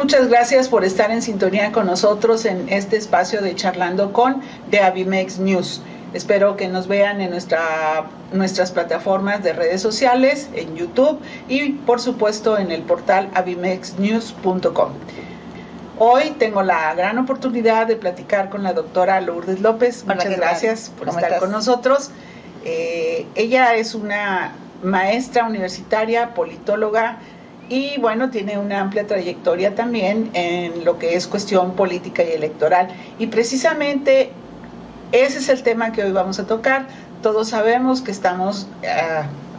muchas gracias por estar en sintonía con nosotros en este espacio de Charlando con de Abimex News. Espero que nos vean en nuestras plataformas de redes sociales, en YouTube y por supuesto en el portal abimexnews.com. Hoy tengo la gran oportunidad de platicar con la doctora Lourdes López. Muchas gracias por estar con nosotros. Ella es una maestra universitaria, politóloga y bueno, tiene una amplia trayectoria también en lo que es cuestión política y electoral. Y precisamente ese es el tema que hoy vamos a tocar. Todos sabemos que estamos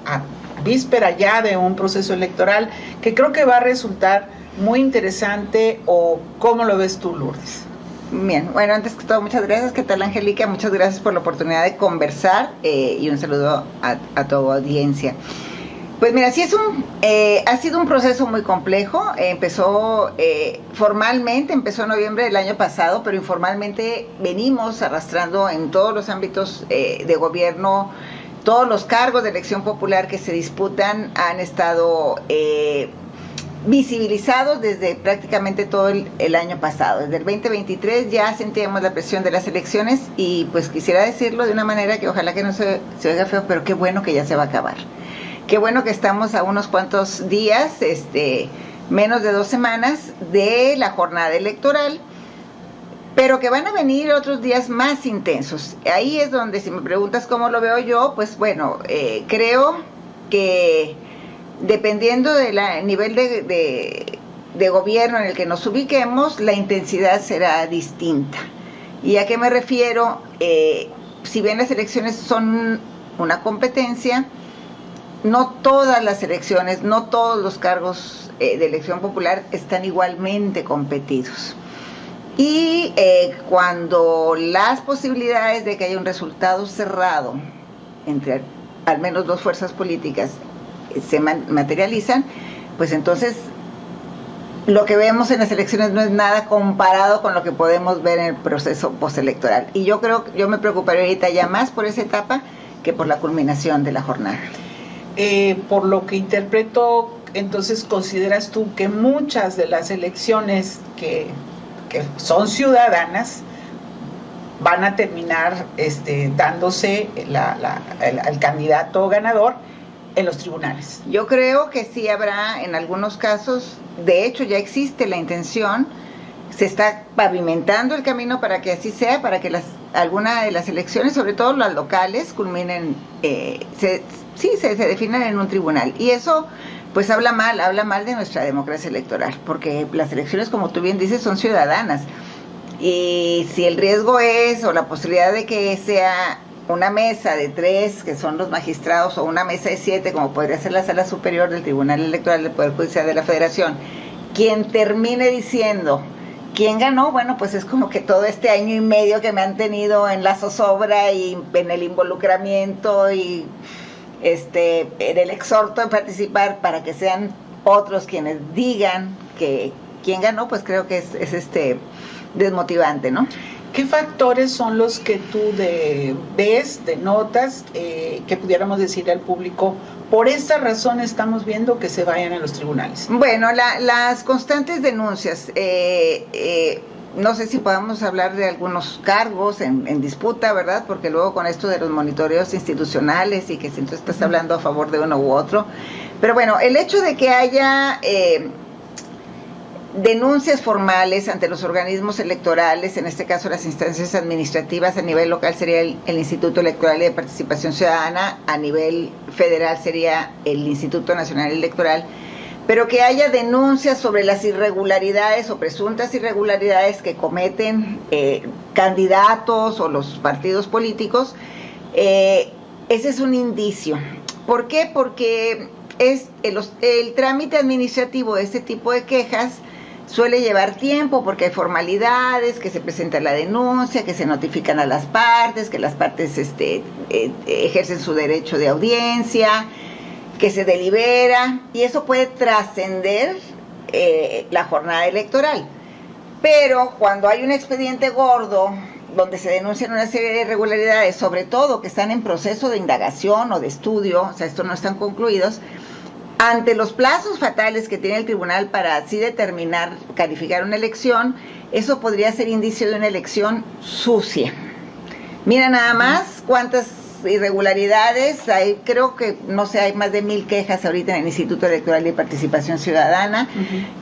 a víspera ya de un proceso electoral que creo que va a resultar muy interesante. ¿O cómo lo ves tú, Lourdes? Bien, bueno, antes que todo, muchas gracias. ¿Qué tal, Angélica? Muchas gracias por la oportunidad de conversar y un saludo a tu audiencia. Pues mira, sí ha sido un proceso muy complejo. Empezó en noviembre del año pasado, pero informalmente venimos arrastrando en todos los ámbitos de gobierno. Todos los cargos de elección popular que se disputan han estado visibilizados desde prácticamente todo el año pasado. Desde el 2023 ya sentíamos la presión de las elecciones y pues quisiera decirlo de una manera que ojalá que no se oiga feo, pero qué bueno que ya se va a acabar. Qué bueno que estamos a unos cuantos días, menos de 2 semanas de la jornada electoral, pero que van a venir otros días más intensos. Ahí es donde, si me preguntas cómo lo veo yo, pues bueno, creo que dependiendo del nivel de gobierno en el que nos ubiquemos, la intensidad será distinta. ¿Y a qué me refiero? Si bien las elecciones son una competencia, no todas las elecciones, no todos los cargos de elección popular están igualmente competidos. Y cuando las posibilidades de que haya un resultado cerrado entre al menos 2 fuerzas políticas se materializan, pues entonces lo que vemos en las elecciones no es nada comparado con lo que podemos ver en el proceso postelectoral. Y yo me preocuparía ahorita ya más por esa etapa que por la culminación de la jornada. Por lo que interpreto, entonces consideras tú que muchas de las elecciones que son ciudadanas van a terminar dándose al candidato ganador en los tribunales. Yo creo que sí habrá en algunos casos, de hecho ya existe la intención, se está pavimentando el camino para que así sea, para que alguna de las elecciones, sobre todo las locales, culminen, se definan en un tribunal. Y eso pues habla mal de nuestra democracia electoral, porque las elecciones, como tú bien dices, son ciudadanas. Y si el riesgo o la posibilidad de que sea una mesa de 3, que son los magistrados, o una mesa de 7, como podría ser la Sala Superior del Tribunal Electoral del Poder Judicial de la Federación, quien termine diciendo quién ganó, bueno, pues es como que todo este año y medio que me han tenido en la zozobra y en el involucramiento y en el exhorto de participar para que sean otros quienes digan que quién ganó, pues creo que es desmotivante, ¿no? ¿Qué factores son los que tú denotas que pudiéramos decirle al público, por esta razón estamos viendo que se vayan a los tribunales? Bueno, las constantes denuncias, no sé si podamos hablar de algunos cargos en disputa, ¿verdad? Porque luego con esto de los monitoreos institucionales y que si tú estás hablando a favor de uno u otro, pero bueno, el hecho de que haya denuncias formales ante los organismos electorales, en este caso las instancias administrativas, a nivel local sería el Instituto Electoral y de Participación Ciudadana, a nivel federal sería el Instituto Nacional Electoral, pero que haya denuncias sobre las irregularidades o presuntas irregularidades que cometen candidatos o los partidos políticos, ese es un indicio. ¿Por qué? Porque el trámite administrativo de este tipo de quejas suele llevar tiempo porque hay formalidades, que se presenta la denuncia, que se notifican a las partes, que las partes ejercen su derecho de audiencia, que se delibera, y eso puede trascender la jornada electoral. Pero cuando hay un expediente gordo donde se denuncian una serie de irregularidades, sobre todo que están en proceso de indagación o de estudio, o sea, estos no están concluidos, ante los plazos fatales que tiene el tribunal para así determinar, calificar una elección, eso podría ser indicio de una elección sucia. Mira nada más cuántas irregularidades hay, creo que, no sé, hay más de 1000 quejas ahorita en el Instituto Electoral de Participación Ciudadana,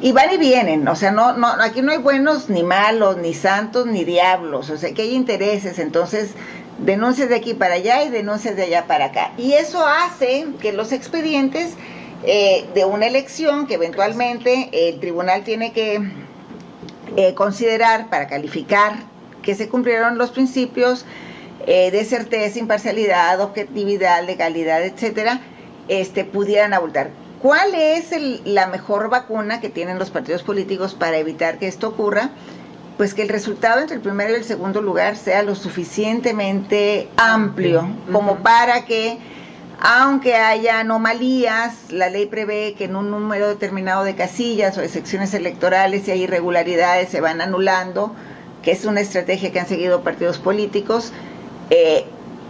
y van y vienen, o sea, no, aquí no hay buenos ni malos, ni santos ni diablos, o sea, que hay intereses, entonces denuncias de aquí para allá y denuncias de allá para acá, y eso hace que los expedientes de una elección que eventualmente el tribunal tiene que considerar para calificar que se cumplieron los principios de certeza, imparcialidad, objetividad, legalidad, etcétera, pudieran abultar. ¿Cuál es la mejor vacuna que tienen los partidos políticos para evitar que esto ocurra? Pues que el resultado entre el primero y el segundo lugar sea lo suficientemente amplio como para que, aunque haya anomalías, la ley prevé que en un número determinado de casillas o de secciones electorales, si hay irregularidades, se van anulando, que es una estrategia que han seguido partidos políticos,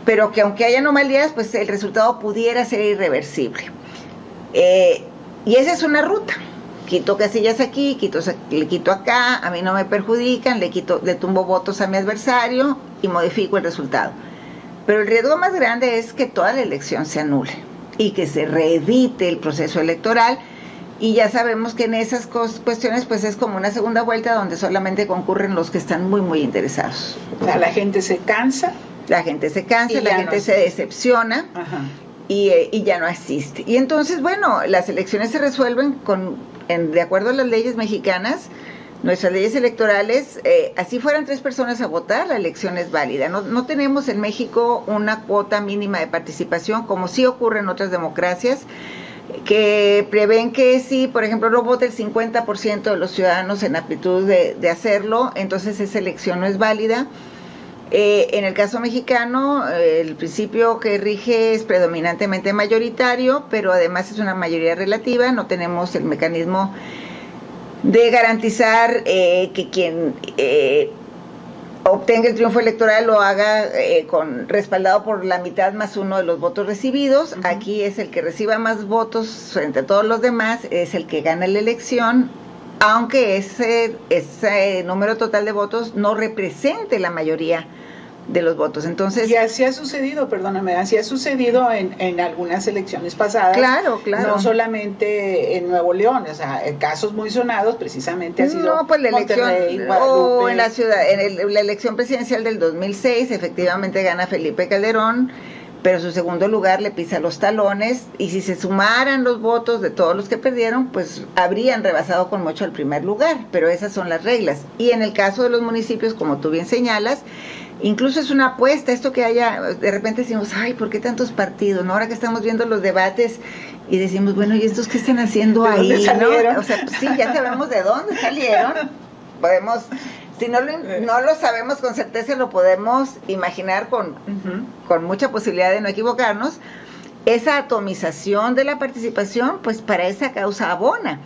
pero que aunque haya anomalías, pues el resultado pudiera ser irreversible. Y esa es una ruta. Quito casillas aquí, le quito acá, a mí no me perjudican, le tumbo votos a mi adversario y modifico el resultado. Pero el riesgo más grande es que toda la elección se anule y que se reedite el proceso electoral, y ya sabemos que en esas cuestiones pues es como una segunda vuelta donde solamente concurren los que están muy muy interesados. O sea, la gente se cansa. La gente se cansa, la gente se decepciona. Y ya no asiste. Y entonces, bueno, las elecciones se resuelven de acuerdo a las leyes mexicanas, nuestras leyes electorales, así fueran 3 personas a votar, la elección es válida. No tenemos en México una cuota mínima de participación, como sí ocurre en otras democracias, que prevén que si, por ejemplo, no vote el 50% de los ciudadanos en aptitud de hacerlo, entonces esa elección no es válida. En el caso mexicano, el principio que rige es predominantemente mayoritario, pero además es una mayoría relativa, no tenemos el mecanismo de garantizar que quien obtenga el triunfo electoral lo haga respaldado por la mitad más uno de los votos recibidos. Aquí es el que reciba más votos frente a todos los demás, es el que gana la elección, aunque ese número total de votos no represente la mayoría de los votos. Entonces, y así ha sucedido, perdóname, así ha sucedido en algunas elecciones pasadas. Claro. No solamente en Nuevo León, o sea, en casos muy sonados precisamente ha sido pues la Monterrey, elección, Guadalupe. en la ciudad, la elección presidencial del 2006, efectivamente gana Felipe Calderón, pero su segundo lugar le pisa los talones, y si se sumaran los votos de todos los que perdieron, pues habrían rebasado con mucho el primer lugar, pero esas son las reglas. Y en el caso de los municipios, como tú bien señalas, incluso es una apuesta, esto que haya, de repente decimos, ay, ¿por qué tantos partidos? ¿No? Ahora que estamos viendo los debates y decimos, bueno, ¿y estos qué están haciendo ahí? ¿No? O sea, pues, sí, ya sabemos de dónde salieron, podemos, si no lo sabemos con certeza, lo podemos imaginar con mucha posibilidad de no equivocarnos. Esa atomización de la participación, pues para esa causa abona.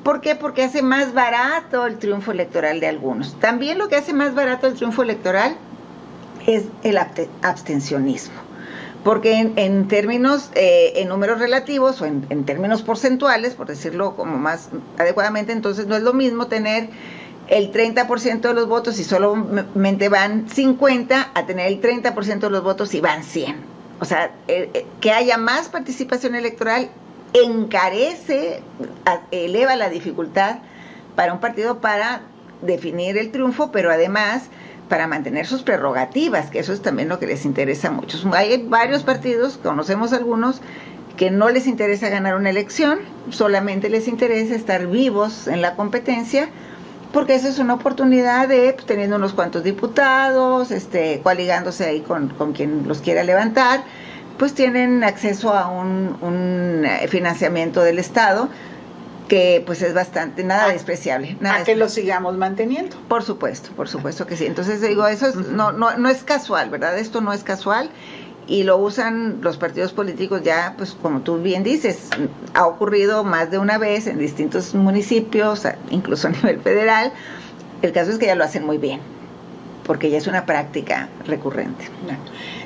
¿Por qué? Porque hace más barato el triunfo electoral de algunos. También lo que hace más barato el triunfo electoral es el abstencionismo, porque en términos, en números relativos o en términos porcentuales, por decirlo como más adecuadamente, entonces no es lo mismo tener el 30% de los votos y solamente van 50 a tener el 30% de los votos y van 100. O sea, que haya más participación electoral eleva la dificultad para un partido para definir el triunfo, pero además para mantener sus prerrogativas, que eso es también lo que les interesa a muchos. Hay varios partidos, conocemos algunos, que no les interesa ganar una elección, solamente les interesa estar vivos en la competencia, porque esa es una oportunidad de, pues, teniendo unos cuantos diputados, coaligándose ahí con quien los quiera levantar, pues tienen acceso a un financiamiento del Estado, que pues es bastante, nada despreciable. Que lo sigamos manteniendo. Por supuesto que sí. Entonces digo, eso es, no es casual, ¿verdad? Esto no es casual, y lo usan los partidos políticos ya, pues como tú bien dices, ha ocurrido más de una vez en distintos municipios, incluso a nivel federal. El caso es que ya lo hacen muy bien. porque ya es una práctica recurrente.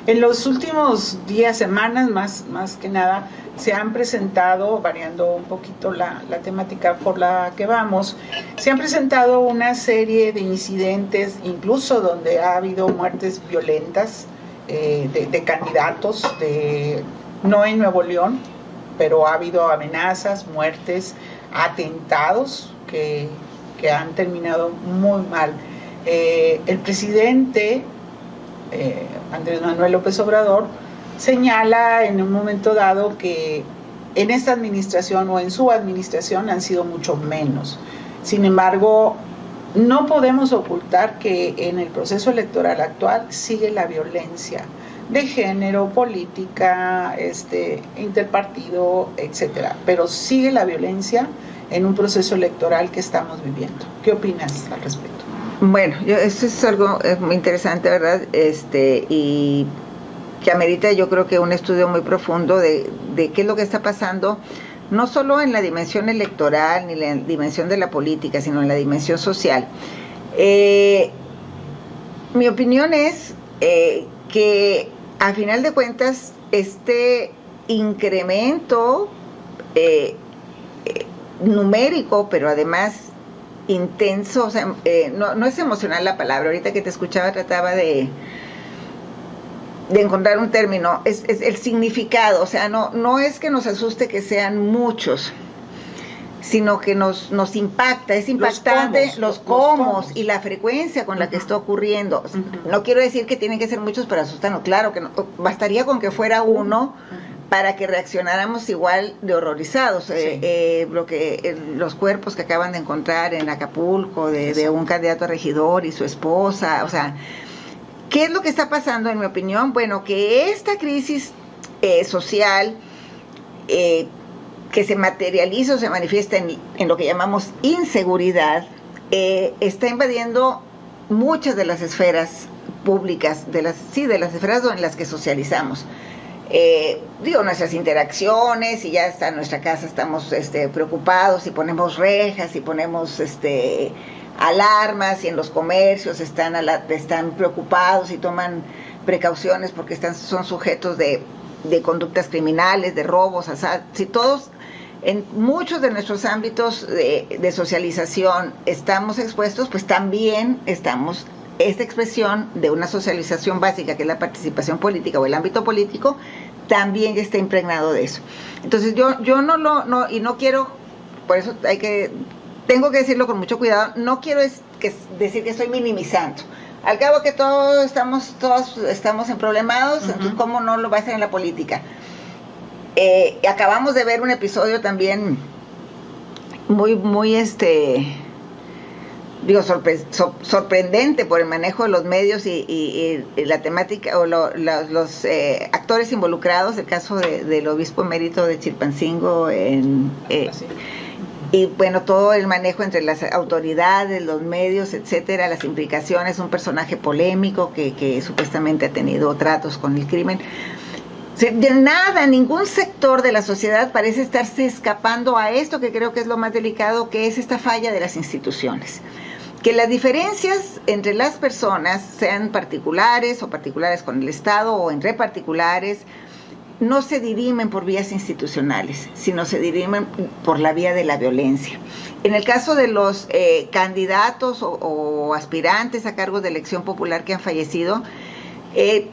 En los últimos días, semanas, más que nada, se han presentado, variando un poquito la temática por la que vamos, se han presentado una serie de incidentes, incluso donde ha habido muertes violentas de candidatos, no en Nuevo León, pero ha habido amenazas, muertes, atentados que han terminado muy mal. El presidente Andrés Manuel López Obrador señala en un momento dado que en esta administración o en su administración han sido mucho menos. Sin embargo, no podemos ocultar que en el proceso electoral actual sigue la violencia de género, política, interpartido, etcétera. Pero sigue la violencia en un proceso electoral que estamos viviendo. ¿Qué opinas al respecto? Bueno, eso es algo muy interesante, ¿verdad? Y que amerita, yo creo que un estudio muy profundo de qué es lo que está pasando, no solo en la dimensión electoral ni la dimensión de la política, sino en la dimensión social. Mi opinión es que a final de cuentas este incremento numérico, pero además intenso, o sea, no es emocional la palabra, ahorita que te escuchaba trataba de encontrar un término, es el significado, o sea, no es que nos asuste que sean muchos, sino que nos impacta, es impactante los cómo y la frecuencia con la que está ocurriendo. No quiero decir que tienen que ser muchos para asustarnos, claro que no, bastaría con que fuera uno para que reaccionáramos igual de horrorizados. Los cuerpos que acaban de encontrar en Acapulco de un candidato a regidor y su esposa, o sea, ¿qué es lo que está pasando, en mi opinión? Bueno, que esta crisis social que se materializa o se manifiesta en lo que llamamos inseguridad, está invadiendo muchas de las esferas públicas, de las esferas en las que socializamos. Nuestras interacciones, y ya está en nuestra casa, estamos preocupados y ponemos rejas y ponemos alarmas, y en los comercios están preocupados y toman precauciones porque son sujetos de conductas criminales, de robos, si todos en muchos de nuestros ámbitos de socialización estamos expuestos, pues también estamos esta expresión de una socialización básica, que es la participación política o el ámbito político, también está impregnado de eso. Entonces yo no quiero, por eso tengo que decirlo con mucho cuidado, no quiero decir que estoy minimizando. Al cabo que todos estamos emproblemados, entonces ¿cómo no lo va a hacer en la política? Acabamos de ver un episodio también muy sorprendente por el manejo de los medios y la temática o los actores involucrados, el caso del obispo emérito de Chilpancingo y bueno, todo el manejo entre las autoridades, los medios, etcétera, las implicaciones, un personaje polémico que supuestamente ha tenido tratos con el crimen. De nada, ningún sector de la sociedad parece estarse escapando a esto, que creo que es lo más delicado, que es esta falla de las instituciones. Que las diferencias entre las personas, sean particulares o particulares con el Estado o entre particulares, no se dirimen por vías institucionales, sino se dirimen por la vía de la violencia. En el caso de los candidatos o aspirantes a cargos de elección popular que han fallecido,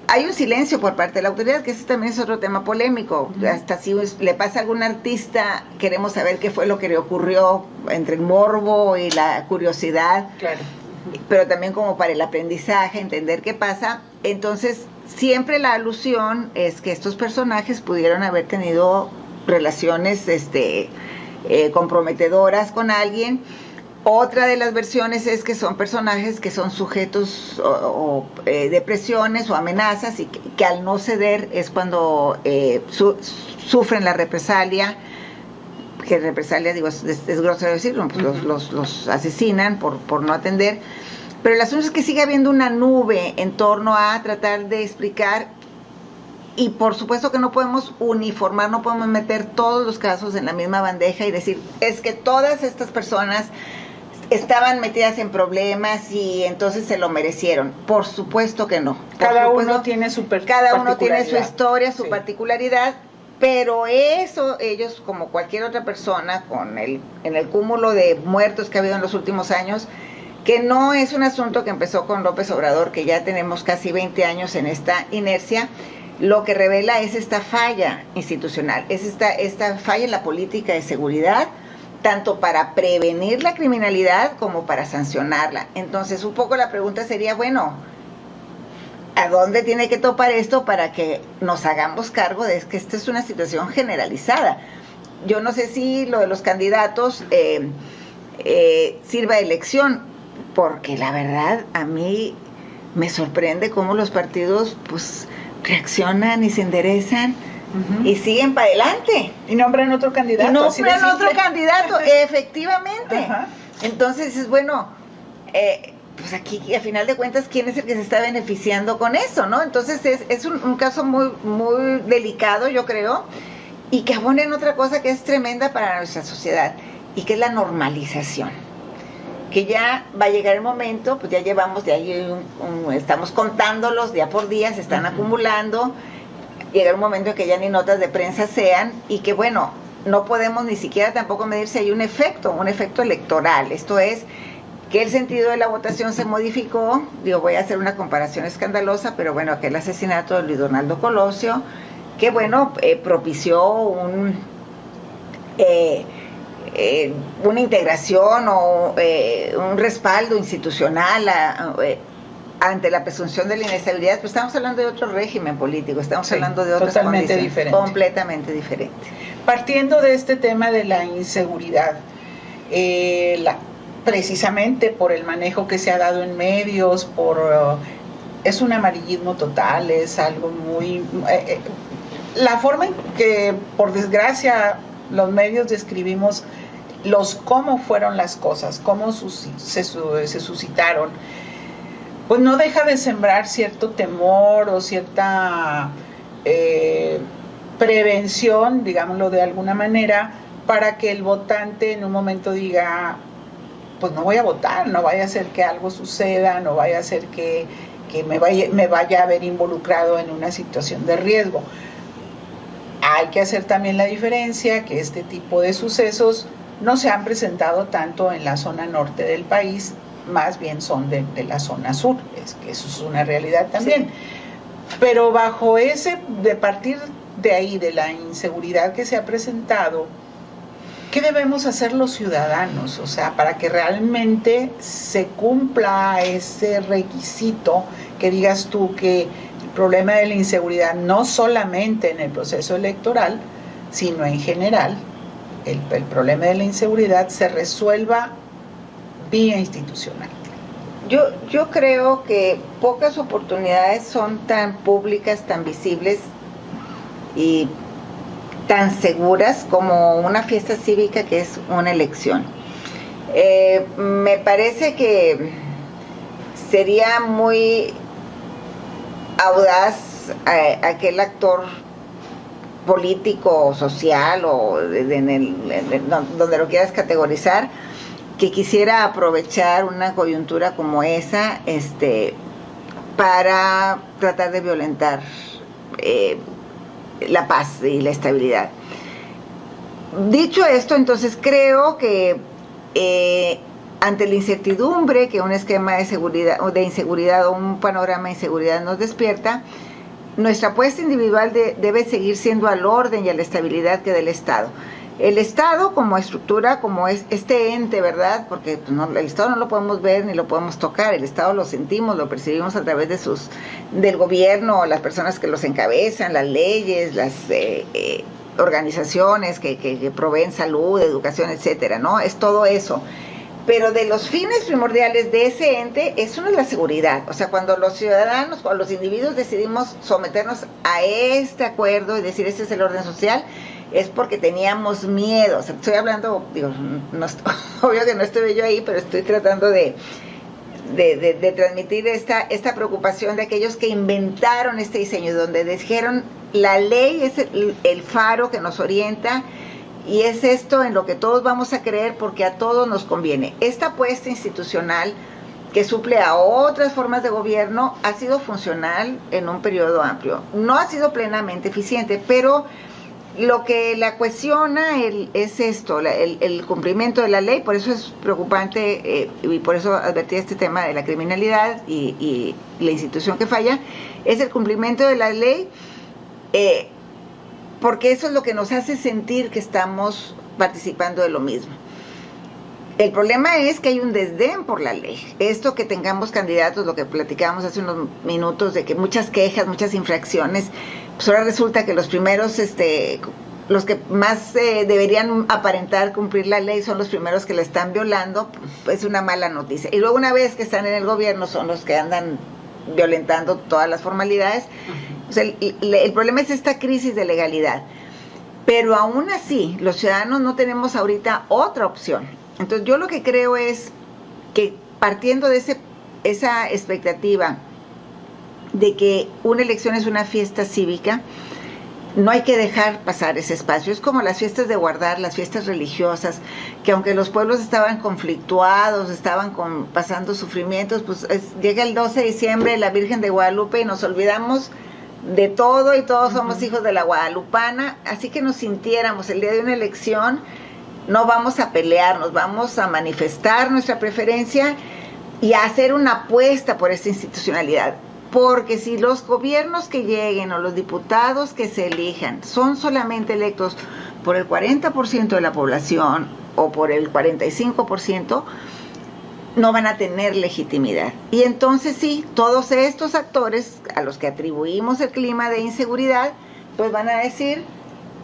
hay un silencio por parte de la autoridad, que ese también es otro tema polémico. Hasta si le pasa a algún artista, queremos saber qué fue lo que le ocurrió, entre el morbo y la curiosidad, claro. Pero también como para el aprendizaje, entender qué pasa. Entonces, siempre la alusión es que estos personajes pudieron haber tenido relaciones comprometedoras con alguien. Otra de las versiones es que son personajes que son sujetos de presiones o amenazas, y que al no ceder es cuando sufren la represalia, que represalia, digo, es grosero decirlo, pues los asesinan por no atender. Pero el asunto es que sigue habiendo una nube en torno a tratar de explicar, y por supuesto que no podemos uniformar, no podemos meter todos los casos en la misma bandeja y decir, es que todas estas personas estaban metidas en problemas y entonces se lo merecieron. Por supuesto que no. Cada uno tiene su historia, su particularidad, pero eso ellos, como cualquier otra persona, en el cúmulo de muertos que ha habido en los últimos años, que no es un asunto que empezó con López Obrador, que ya tenemos casi 20 años en esta inercia, lo que revela es esta falla institucional, es esta falla en la política de seguridad, tanto para prevenir la criminalidad como para sancionarla. Entonces, un poco la pregunta sería, bueno, ¿a dónde tiene que topar esto para que nos hagamos cargo de que esta es una situación generalizada? Yo no sé si lo de los candidatos sirva de lección, porque la verdad a mí me sorprende cómo los partidos pues reaccionan y se enderezan y siguen para adelante. Y nombran otro candidato. Efectivamente. Ajá. Entonces es bueno, pues aquí a final de cuentas, ¿quién es el que se está beneficiando con eso, no? Entonces es un caso muy, muy delicado, yo creo, y que abona en otra cosa que es tremenda para nuestra sociedad, y que es la normalización. Que ya va a llegar el momento, pues ya llevamos de ahí estamos contándolos día por día, se están acumulando, llega un momento en que ya ni notas de prensa sean, y que bueno, no podemos ni siquiera tampoco medir si hay un efecto electoral. Esto es, que el sentido de la votación se modificó. Digo, voy a hacer una comparación escandalosa, pero bueno, aquel asesinato de Luis Donaldo Colosio, que bueno, propició una integración o un respaldo institucional ante la presunción de la inestabilidad. Pues estamos hablando de otro régimen político, estamos hablando de otras condiciones completamente diferente. Partiendo de este tema de la inseguridad, precisamente por el manejo que se ha dado en medios, es un amarillismo total, es algo muy... la forma en que, por desgracia, los medios describimos cómo fueron las cosas, cómo se suscitaron, pues no deja de sembrar cierto temor o cierta prevención, digámoslo de alguna manera, para que el votante en un momento diga, pues no voy a votar, no vaya a ser que algo suceda, no vaya a ser que me vaya a ver involucrado en una situación de riesgo. Hay que hacer también la diferencia que este tipo de sucesos no se han presentado tanto en la zona norte del país, más bien son de la zona sur, que eso es una realidad también. Sí. Pero bajo de partir de ahí, de la inseguridad que se ha presentado, ¿qué debemos hacer los ciudadanos? O sea, para que realmente se cumpla ese requisito, que digas tú que el problema de la inseguridad, no solamente en el proceso electoral, sino en general, el problema de la inseguridad se resuelva vía institucional. Yo creo que pocas oportunidades son tan públicas, tan visibles y tan seguras como una fiesta cívica que es una elección. Me parece que sería muy audaz aquel actor político o social o donde lo quieras categorizar, que quisiera aprovechar una coyuntura como esa para tratar de violentar la paz y la estabilidad. Dicho esto, entonces creo que ante la incertidumbre que un esquema de seguridad o de inseguridad o un panorama de inseguridad nos despierta, nuestra apuesta individual debe seguir siendo al orden y a la estabilidad que del Estado. El Estado como estructura, como es este ente, ¿verdad? Porque el Estado no lo podemos ver ni lo podemos tocar, el Estado lo sentimos, lo percibimos a través del gobierno, las personas que los encabezan, las leyes, las organizaciones que proveen salud, educación, etcétera, ¿no? Es todo eso. Pero de los fines primordiales de ese ente es uno de la seguridad. O sea, cuando los ciudadanos, cuando los individuos decidimos someternos a este acuerdo y decir este es el orden social, es porque teníamos miedo. O sea, estoy hablando, digo, obvio que no estuve yo ahí, pero estoy tratando de transmitir esta preocupación de aquellos que inventaron este diseño, donde dijeron la ley es el faro que nos orienta y es esto en lo que todos vamos a creer porque a todos nos conviene. Esta apuesta institucional que suple a otras formas de gobierno ha sido funcional en un periodo amplio. No ha sido plenamente eficiente, pero lo que la cuestiona es esto, el cumplimiento de la ley. Por eso es preocupante y por eso advertí este tema de la criminalidad y la institución que falla, es el cumplimiento de la ley, porque eso es lo que nos hace sentir que estamos participando de lo mismo. El problema es que hay un desdén por la ley. Esto que tengamos candidatos, lo que platicábamos hace unos minutos, de que muchas quejas, muchas infracciones, pues ahora resulta que los primeros, los que más deberían aparentar cumplir la ley son los primeros que la están violando, pues es una mala noticia. Y luego una vez que están en el gobierno son los que andan violentando todas las formalidades. O sea, el problema es esta crisis de legalidad. Pero aún así, los ciudadanos no tenemos ahorita otra opción. Entonces yo lo que creo es que partiendo de esa expectativa de que una elección es una fiesta cívica, no hay que dejar pasar ese espacio. Es como las fiestas de guardar, las fiestas religiosas, que aunque los pueblos estaban conflictuados, estaban pasando sufrimientos, pues llega el 12 de diciembre la Virgen de Guadalupe y nos olvidamos de todo y todos somos hijos de la guadalupana, así que nos sintiéramos el día de una elección. No vamos a pelearnos, vamos a manifestar nuestra preferencia y a hacer una apuesta por esta institucionalidad. Porque si los gobiernos que lleguen o los diputados que se elijan son solamente electos por el 40% de la población o por el 45%, no van a tener legitimidad. Y entonces sí, todos estos actores a los que atribuimos el clima de inseguridad, pues van a decir,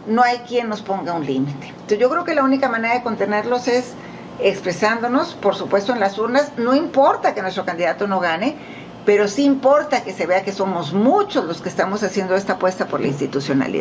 no hay quien nos ponga un límite. Entonces yo creo que la única manera de contenerlos es expresándonos, por supuesto en las urnas. No importa que nuestro candidato no gane, pero sí importa que se vea que somos muchos los que estamos haciendo esta apuesta por la institucionalidad.